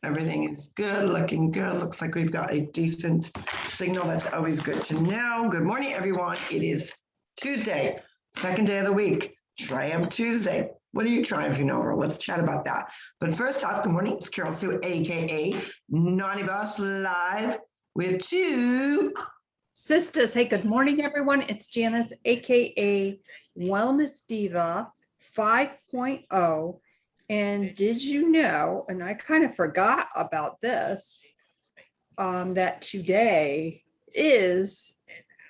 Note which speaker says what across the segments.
Speaker 1: Everything is good, looking good. Looks like we've got a decent signal. That's always good to know. Good morning, everyone. It is Tuesday, second day of the week, Triumph Tuesday. What are you triumphing over? Let's chat about that. But first off, good morning. It's Carol Sue, aka Naughty Boss, live with two
Speaker 2: Sisters. Hey, good morning, everyone. It's Janice, aka Wellness Diva 5.0. And did you know, and I kind of forgot about this, that today is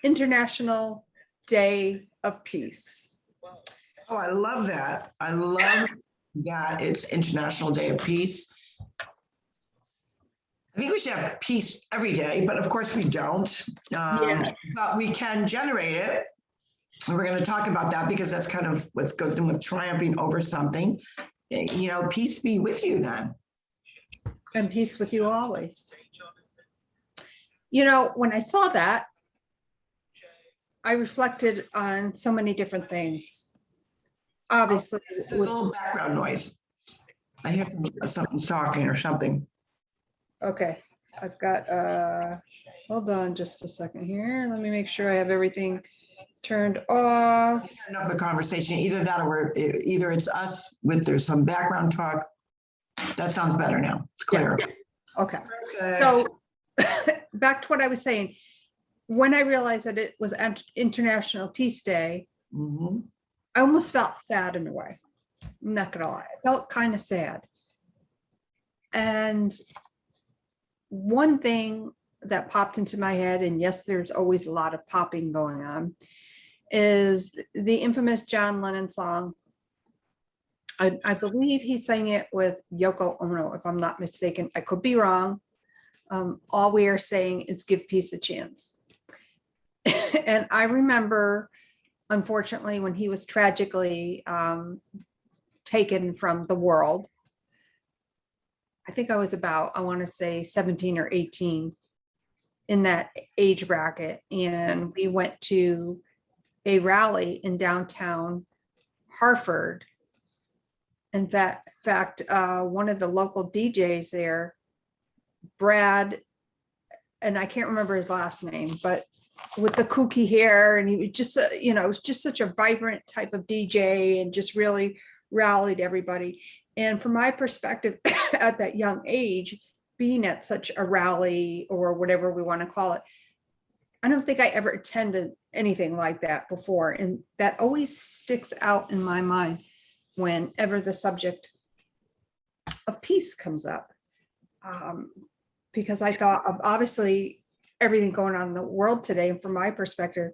Speaker 2: International Day of Peace.
Speaker 1: Oh, I love that. I love that it's International Day of Peace. I think we should have peace every day, but of course we don't. But we can generate it. And we're going to talk about that because that's kind of what goes in with triumphing over something. You know, peace be with you then.
Speaker 2: And peace with you always. You know, when I saw that, I reflected on so many different things. Obviously,
Speaker 1: there's a little background noise. I hear something talking or something.
Speaker 2: Okay, I've got, hold on just a second here. Let me make sure I have everything turned off.
Speaker 1: Enough of the conversation, either that or either it's us with there's some background talk. That sounds better now. It's clear.
Speaker 2: Yeah. Okay. So back to what I was saying. When I realized that it was International Peace Day, I almost felt sad in a way. I'm not gonna lie. I felt kind of sad. And one thing that popped into my head, and yes, there's always a lot of popping going on, is the infamous John Lennon song. I believe he sang it with Yoko Ono, if I'm not mistaken. I could be wrong. All we are saying is give peace a chance. And I remember, unfortunately, when he was tragically taken from the world. I think I was about, I want to say 17 or 18 in that age bracket. And we went to a rally in downtown Hartford. In fact, one of the local DJs there, Brad, and I can't remember his last name, but with the kooky hair, and he was just, you know, it was just such a vibrant type of DJ and just really rallied everybody. And from my perspective, at that young age, being at such a rally or whatever we want to call it, I don't think I ever attended anything like that before. And that always sticks out in my mind whenever the subject of peace comes up. Because I thought of obviously everything going on in the world today. And from my perspective,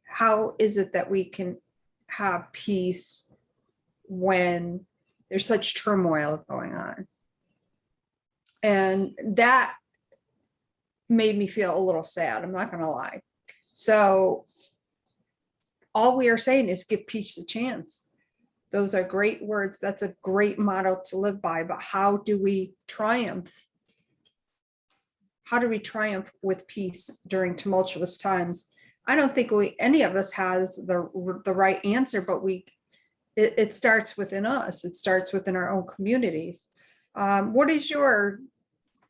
Speaker 2: how is it that we can have peace when there's such turmoil going on? And that made me feel a little sad. I'm not going to lie. So all we are saying is give peace a chance. Those are great words. That's a great motto to live by. But how do we triumph? How do we triumph with peace during tumultuous times? I don't think any of us has the right answer, but it starts within us. It starts within our own communities. What is your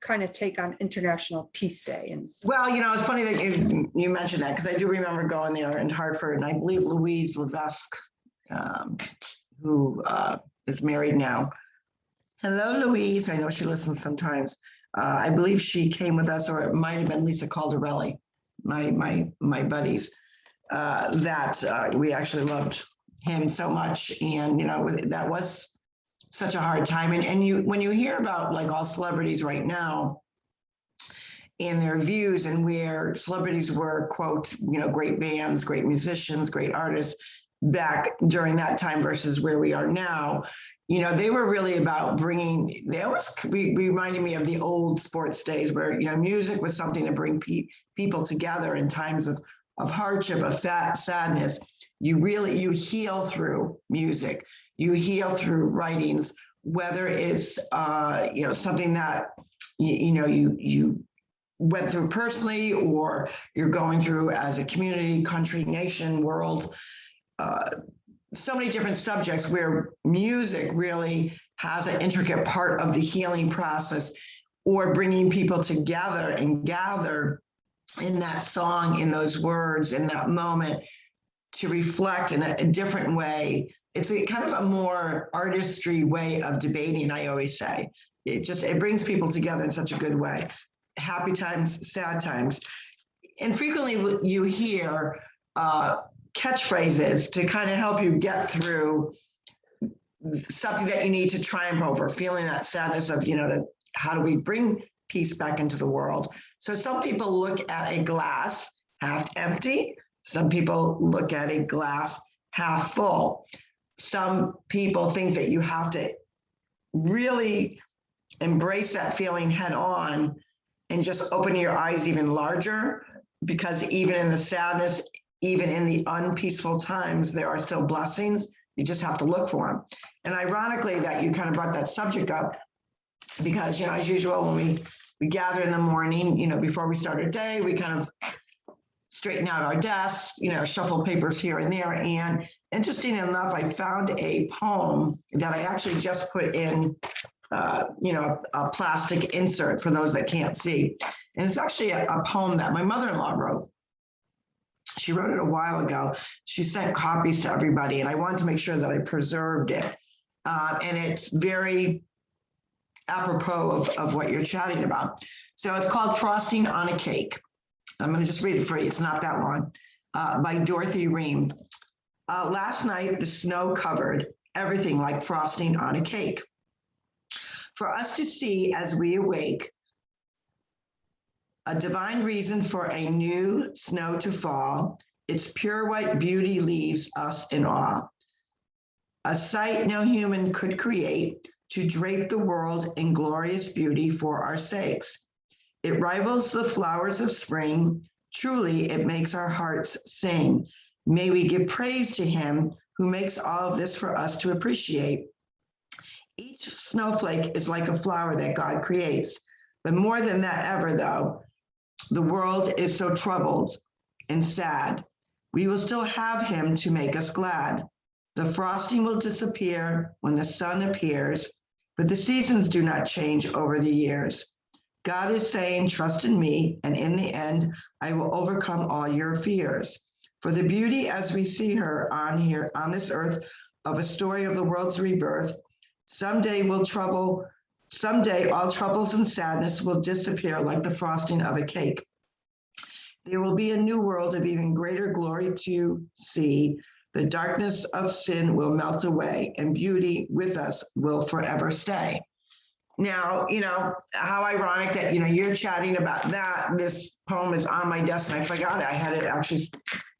Speaker 2: kind of take on International Peace Day? And
Speaker 1: well, you know, it's funny that you mentioned that because I do remember going there in Hartford, and I believe Louise Levesque, who is married now. Hello, Louise. I know she listens sometimes. I believe she came with us, or it might have been Lisa Caldarelli, my buddies. That we actually loved him so much, and you know that was such a hard time. And you, when you hear about like all celebrities right now and their views and where celebrities were, quote, you know, great bands, great musicians, great artists back during that time versus where we are now, you know, they were really about bringing, they always reminded me of the old sports days where, you know, music was something to bring people together in times of hardship, of sadness. You heal through music, you heal through writings, whether it's, you know, something that, you went through personally, or you're going through as a community, country, nation, world, so many different subjects where music really has an intricate part of the healing process, or bringing people together and gather in that song, in those words, in that moment, to reflect in a different way. It's a kind of a more artistry way of debating, I always say. It brings people together in such a good way. Happy times, sad times. And frequently you hear catchphrases to kind of help you get through something that you need to triumph over, feeling that sadness of, that how do we bring peace back into the world? So some people look at a glass half empty. Some people look at a glass half full. Some people think that you have to really embrace that feeling head on and just open your eyes even larger, because even in the sadness, even in the unpeaceful times, there are still blessings. You just have to look for them. And ironically, that you kind of brought that subject up, because, as usual, when we gather in the morning, before we start our day, we kind of straighten out our desks, shuffle papers here and there. And interesting enough, I found a poem that I actually just put in, a plastic insert for those that can't see. And it's actually a poem that my mother-in-law wrote. She wrote it a while ago. She sent copies to everybody, and I wanted to make sure that I preserved it. And it's very apropos of what you're chatting about. So it's called Frosting on a Cake. I'm going to just read it for you. It's not that long. By Dorothy Ream. Last night, the snow covered everything like frosting on a cake. For us to see as we awake, a divine reason for a new snow to fall, its pure white beauty leaves us in awe. A sight no human could create to drape the world in glorious beauty for our sakes. It rivals the flowers of spring. Truly, it makes our hearts sing. May we give praise to him who makes all of this for us to appreciate. Each snowflake is like a flower that God creates. But more than that ever, though, the world is so troubled and sad. We will still have him to make us glad. The frosting will disappear when the sun appears, but the seasons do not change over the years. God is saying, trust in me, and in the end, I will overcome all your fears. For the beauty as we see her on this earth of a story of the world's rebirth, someday all troubles and sadness will disappear like the frosting of a cake. There will be a new world of even greater glory to see. The darkness of sin will melt away, and beauty with us will forever stay. Now, how ironic that, you're chatting about that. This poem is on my desk, and I forgot it. I had it actually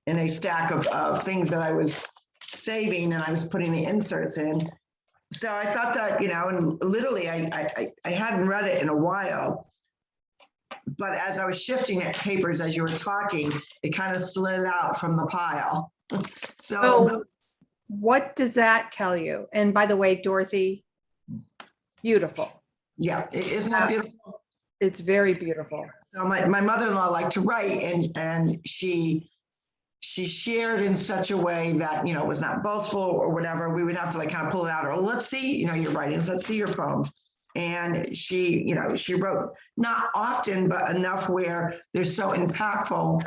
Speaker 1: in a stack of things that I was saving, and I was putting the inserts in. So I thought that, and literally I hadn't read it in a while, but as I was shifting at papers as you were talking, it kind of slid out from the pile.
Speaker 2: So what does that tell you? And by the way, Dorothy, beautiful.
Speaker 1: Yeah, isn't that beautiful?
Speaker 2: It's very beautiful.
Speaker 1: So my mother-in-law liked to write, and she shared in such a way that, was not boastful or whatever. We would have to kind of pull it out, or let's see, your writings, let's see your poems. And she wrote not often, but enough where they're so impactful.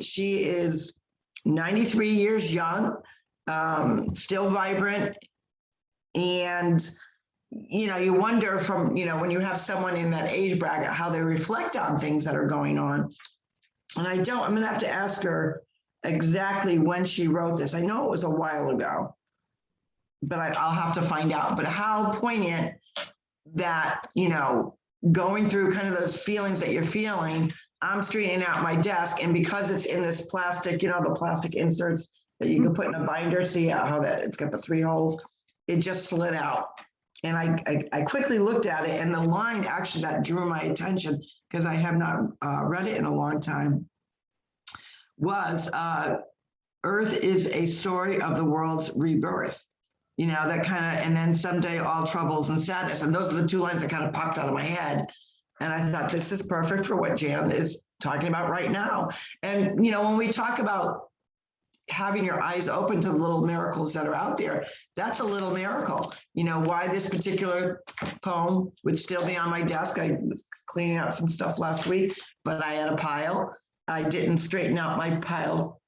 Speaker 1: She is 93 years young, still vibrant. And, you wonder from, when you have someone in that age bracket, how they reflect on things that are going on. And I'm going to have to ask her exactly when she wrote this. I know it was a while ago, but I'll have to find out. But how poignant that, going through kind of those feelings that you're feeling. I'm straightening out my desk, and because it's in this plastic, the plastic inserts that you can put in a binder, see how that it's got the 3 holes, it just slid out. And I quickly looked at it, and the line actually that drew my attention, because I have not read it in a long time, was Earth is a story of the world's rebirth. That kind of, and then someday all troubles and sadness. And those are the 2 lines that kind of popped out of my head. And I thought, this is perfect for what Jan is talking about right now. And, when we talk about having your eyes open to the little miracles that are out there. That's a little miracle. You know, why this particular poem would still be on my desk. I was cleaning out some stuff last week, but I had a pile. I didn't straighten out my pile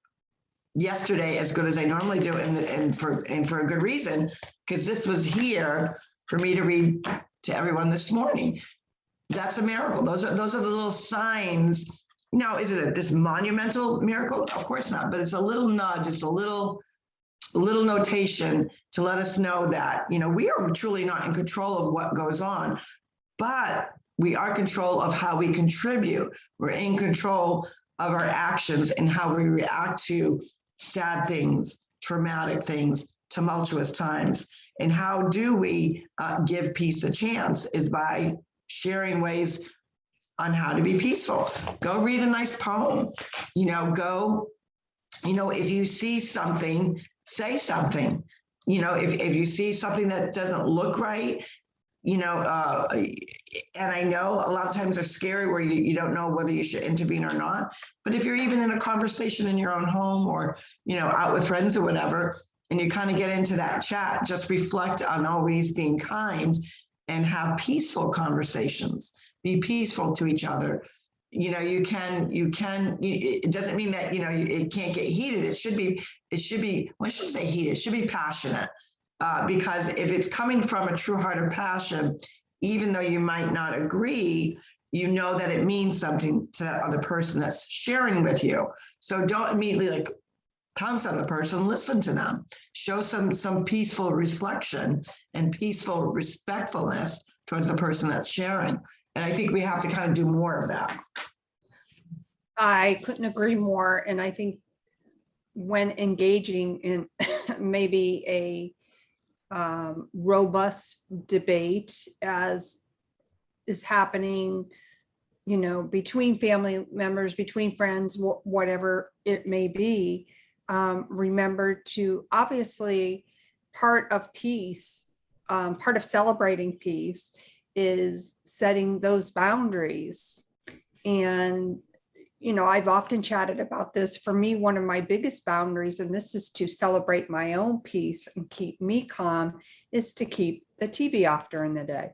Speaker 1: yesterday as good as I normally do, and for a good reason, because this was here for me to read to everyone this morning. That's a miracle. Those are the little signs. Now, is it this monumental miracle? Of course not, but it's a little nudge. It's a little notation to let us know that, you know, we are truly not in control of what goes on, but we are in control of how we contribute. We're in control of our actions and how we react to sad things, traumatic things, tumultuous times. And how do we give peace a chance is by sharing ways on how to be peaceful. Go read a nice poem, you know, if you see something, say something, you know, if you see something that doesn't look right, you know, and I know a lot of times they're scary where you don't know whether you should intervene or not. But if you're even in a conversation in your own home or, you know, out with friends or whatever, and you kind of get into that chat, just reflect on always being kind and have peaceful conversations. Be peaceful to each other. You know, you can, it doesn't mean that, you know, it can't get heated. It should be, well, I shouldn't say heated, it should be passionate. Because if it's coming from a true heart of passion, even though you might not agree, you know that it means something to that other person that's sharing with you. So don't immediately like pounce on the person, listen to them, show some peaceful reflection and peaceful respectfulness towards the person that's sharing. And I think we have to kind of do more of that.
Speaker 2: I couldn't agree more. And I think when engaging in maybe a robust debate as is happening, you know, between family members, between friends, whatever it may be, remember to obviously part of peace, part of celebrating peace is setting those boundaries. And, you know, I've often chatted about this. For me, one of my biggest boundaries, and this is to celebrate my own peace and keep me calm, is to keep the TV off during the day.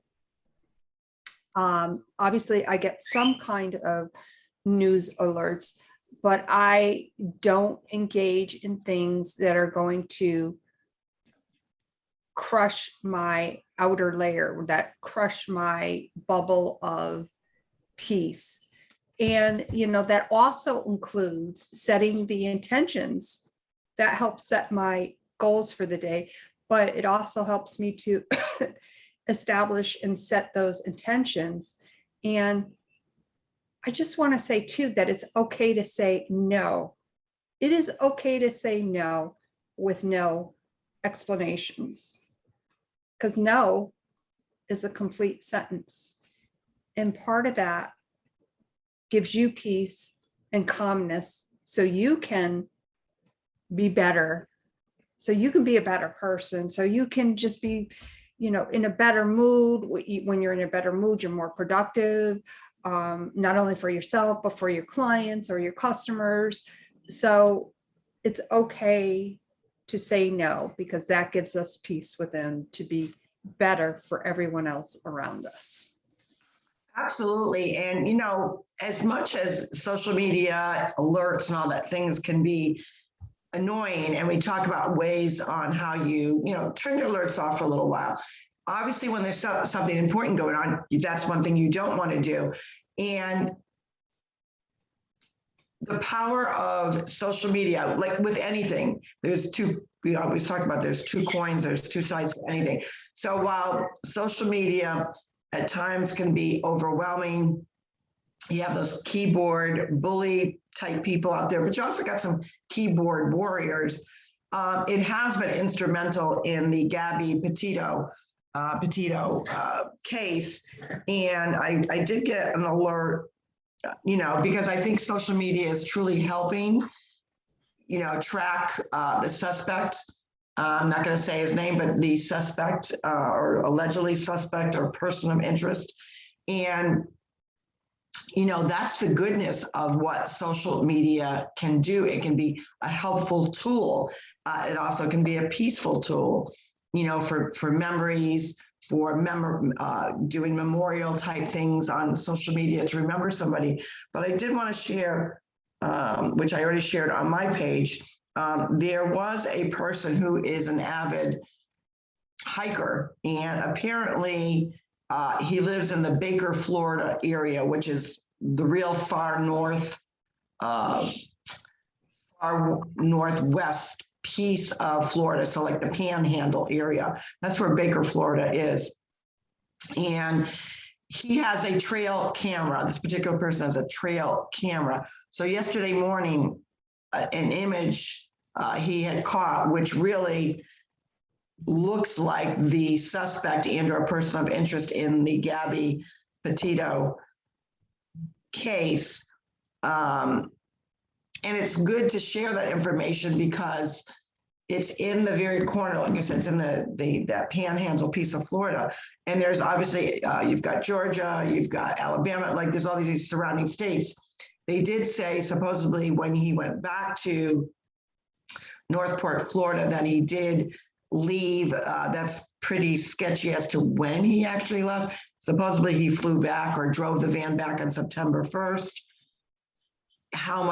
Speaker 2: Obviously, I get some kind of news alerts, but I don't engage in things that are going to crush my outer layer, that crush my bubble of peace. And, you know, that also includes setting the intentions that helps set my goals for the day, but it also helps me to establish and set those intentions. And I just want to say too, that it's okay to say no. It is okay to say no with no explanations, because no is a complete sentence. And part of that gives you peace and calmness so you can be better, so you can be a better person, so you can just be, you know, in a better mood. When you're in a better mood, you're more productive, not only for yourself, but for your clients or your customers. So it's okay to say no, because that gives us peace within to be better for everyone else around us.
Speaker 1: Absolutely. And, you know, as much as social media alerts and all that things can be annoying, and we talk about ways on how you know, turn your alerts off for a little while. Obviously, when there's something important going on, that's one thing you don't want to do. And the power of social media, like with anything, we always talk about there's two coins, there's two sides to anything. So while social media at times can be overwhelming, you have those keyboard bully type people out there, but you also got some keyboard warriors. It has been instrumental in the Gabby Petito case. And I did get an alert, you know, because I think social media is truly helping, you know, track the suspect. I'm not going to say his name, but the suspect or allegedly suspect or person of interest. And, that's the goodness of what social media can do. It can be a helpful tool. It also can be a peaceful tool, for memories, for doing memorial type things on social media to remember somebody. But I did want to share, which I already shared on my page. There was a person who is an avid hiker, and apparently he lives in the Baker, Florida area, which is the real far northwest piece of Florida. So like the Panhandle area, that's where Baker, Florida is. And he has a trail camera. This particular person has a trail camera. So yesterday morning, an image he had caught, which really looks like the suspect and or person of interest in the Gabby Petito case. And it's good to share that information because it's in the very corner, like I said, it's in that panhandle piece of Florida. And there's obviously, you've got Georgia, you've got Alabama, like there's all these surrounding states. They did say supposedly when he went back to Northport, Florida, that he did leave. That's pretty sketchy as to when he actually left. Supposedly he flew back or drove the van back on September 1st. How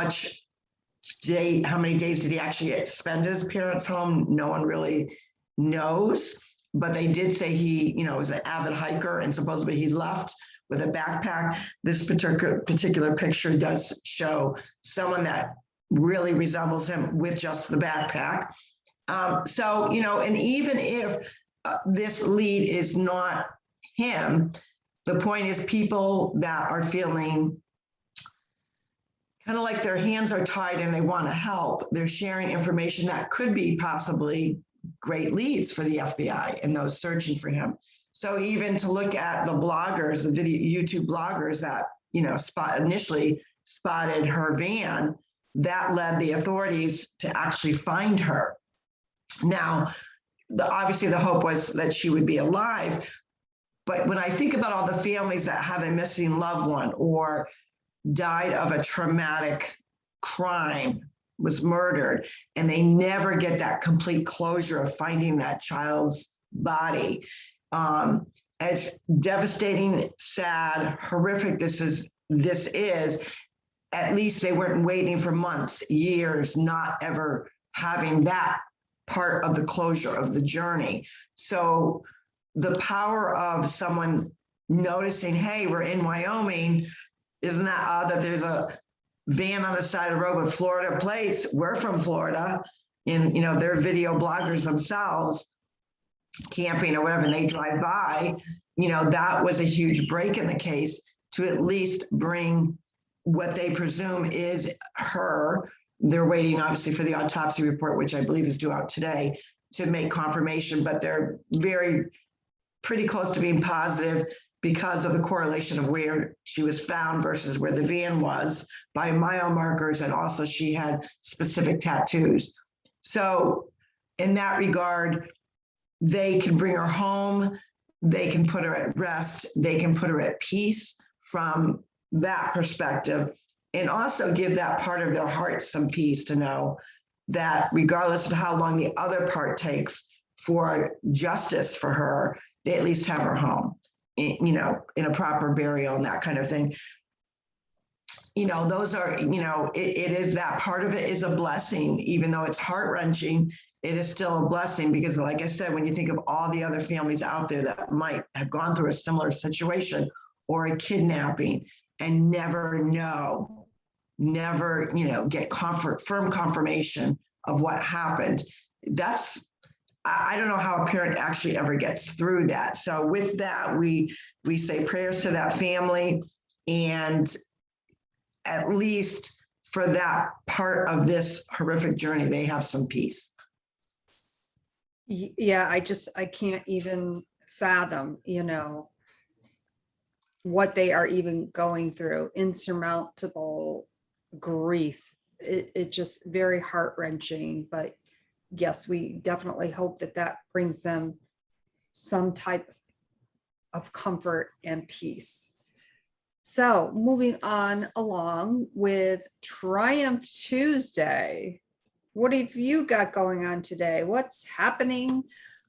Speaker 1: many days did he actually spend at his parents' home? No one really knows. But they did say he, was an avid hiker, and supposedly he left with a backpack. This particular picture does show someone that really resembles him with just the backpack. So, and even if this lead is not him, the point is people that are feeling kind of like their hands are tied and they want to help, they're sharing information that could be possibly great leads for the FBI and those searching for him. So even to look at the bloggers, the YouTube bloggers that, initially spotted her van, that led the authorities to actually find her. Now, obviously the hope was that she would be alive. But when I think about all the families that have a missing loved one or died of a traumatic crime, was murdered, and they never get that complete closure of finding that child's body. As devastating, sad, horrific this is, at least they weren't waiting for months, years, not ever having that part of the closure of the journey. So the power of someone noticing, hey, we're in Wyoming, isn't that odd that there's a van on the side of the road with Florida plates? We're from Florida, and they're video bloggers themselves, camping or whatever, and they drive by. That was a huge break in the case to at least bring what they presume is her. They're waiting obviously for the autopsy report, which I believe is due out today, to make confirmation, but they're pretty close to being positive because of the correlation of where she was found versus where the van was by mile markers. And also she had specific tattoos. So in that regard, they can bring her home, they can put her at rest, they can put her at peace from that perspective, and also give that part of their heart some peace to know that regardless of how long the other part takes for justice for her, they at least have her home, in a proper burial and that kind of thing. Those are, it is that part of it is a blessing, even though it's heart-wrenching, it is still a blessing because like I said, when you think of all the other families out there that might have gone through a similar situation or a kidnapping and never get firm confirmation of what happened. I don't know how a parent actually ever gets through that. So with that, we say prayers to that family, and at least for that part of this horrific journey, they have some peace.
Speaker 2: Yeah, I can't even fathom, what they are even going through. Insurmountable grief. It just very heart-wrenching, but yes, we definitely hope that brings them some type of comfort and peace. So moving on along with Triumph Tuesday. What have you got going on today? What's happening?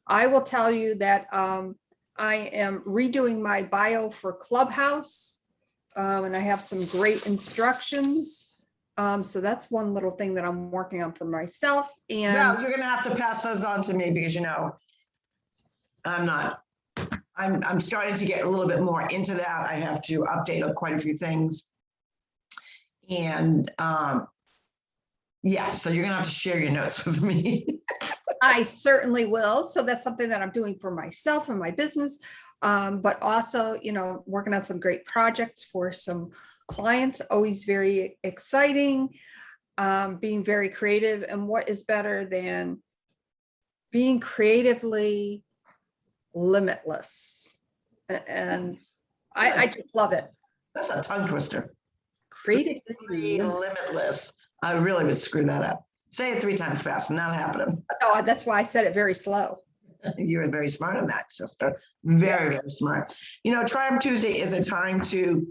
Speaker 2: I will tell you that I am redoing my bio for Clubhouse, and I have some great instructions. So that's one little thing that I'm working on for myself. And
Speaker 1: Well, you're gonna have to pass those on to me because I'm starting to get a little bit more into that. I have to update quite a few things. And yeah, so you're gonna have to share your notes with me.
Speaker 2: I certainly will. So that's something that I'm doing for myself and my business, but also, working on some great projects for some clients, always very exciting, being very creative. And what is better than being creatively limitless? And I just love it.
Speaker 1: That's a tongue twister.
Speaker 2: Creatively
Speaker 1: Limitless. I really would screw that up. Say it 3 times fast, not happening.
Speaker 2: Oh, that's why I said it very slow.
Speaker 1: You're very smart on that, sister. Very, very smart. Triumph Tuesday is a time to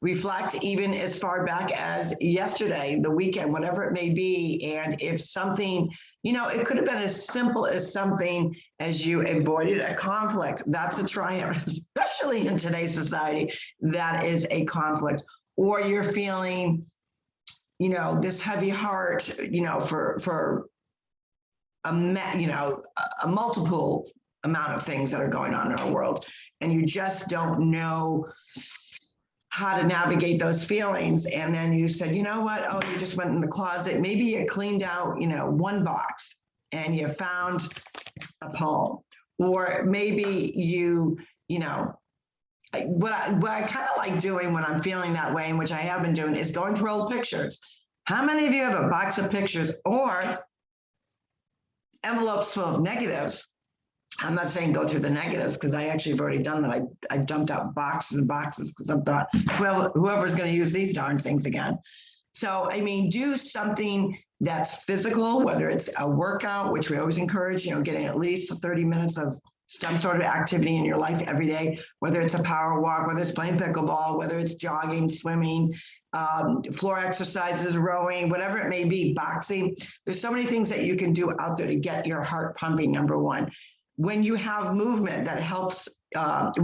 Speaker 1: reflect, even as far back as yesterday, the weekend, whatever it may be. And if something, it could have been as simple as something as you avoided a conflict. That's a triumph, especially in today's society. That is a conflict. Or you're feeling, this heavy heart, for a multiple amount of things that are going on in our world, and you just don't know how to navigate those feelings. And then you said, you know what? Oh, you just went in the closet. Maybe you cleaned out, one box and you found a poem. Or maybe what I kind of like doing when I'm feeling that way, and which I have been doing, is going through old pictures. How many of you have a box of pictures or envelopes full of negatives? I'm not saying go through the negatives, because I actually have already done that. I've dumped out boxes and boxes because I thought, well, whoever's going to use these darn things again. So, do something that's physical, whether it's a workout, which we always encourage, getting at least 30 minutes of some sort of activity in your life every day, whether it's a power walk, whether it's playing pickleball, whether it's jogging, swimming, floor exercises, rowing, whatever it may be, boxing. There's so many things that you can do out there to get your heart pumping, number one. When you have movement that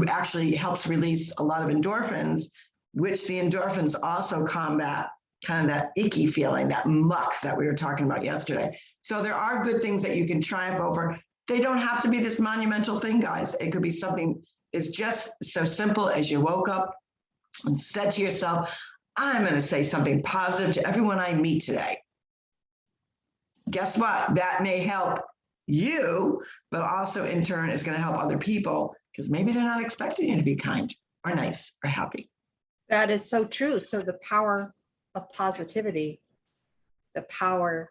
Speaker 1: actually helps release a lot of endorphins, which the endorphins also combat kind of that icky feeling, that muck that we were talking about yesterday. So there are good things that you can triumph over. They don't have to be this monumental thing, guys. It could be something that's just so simple as you woke up and said to yourself, I'm going to say something positive to everyone I meet today. Guess what? That may help you, but also in turn is going to help other people, because maybe they're not expecting you to be kind or nice or happy.
Speaker 2: That is so true. So the power of positivity, the power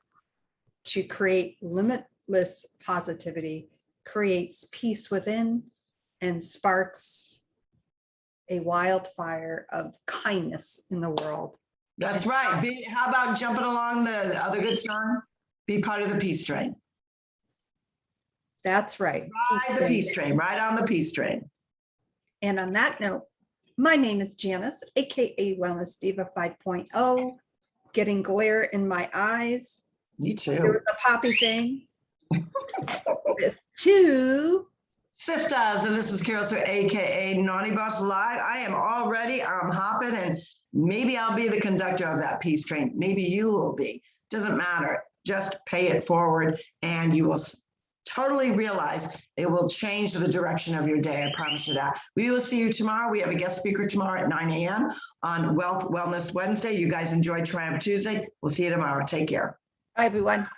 Speaker 2: to create limitless positivity, creates peace within and sparks a wildfire of kindness in the world.
Speaker 1: That's right. How about jumping along the other good song? Be part of the peace train.
Speaker 2: That's right.
Speaker 1: Ride the peace train, right on the peace train.
Speaker 2: And on that note, my name is Janice, aka Wellness Diva 5.0. Getting glare in my eyes.
Speaker 1: Me too.
Speaker 2: There was a poppy thing with two
Speaker 1: sisters, and this is Carol, so aka Naughty Boss Live. I am all ready. I'm hopping, and maybe I'll be the conductor of that peace train. Maybe you will be. Doesn't matter. Just pay it forward, and you will totally realize it will change the direction of your day. I promise you that. We will see you tomorrow. We have a guest speaker tomorrow at 9 a.m. on Wellness Wednesday. You guys enjoy Triumph Tuesday. We'll see you tomorrow. Take care.
Speaker 2: Bye, everyone.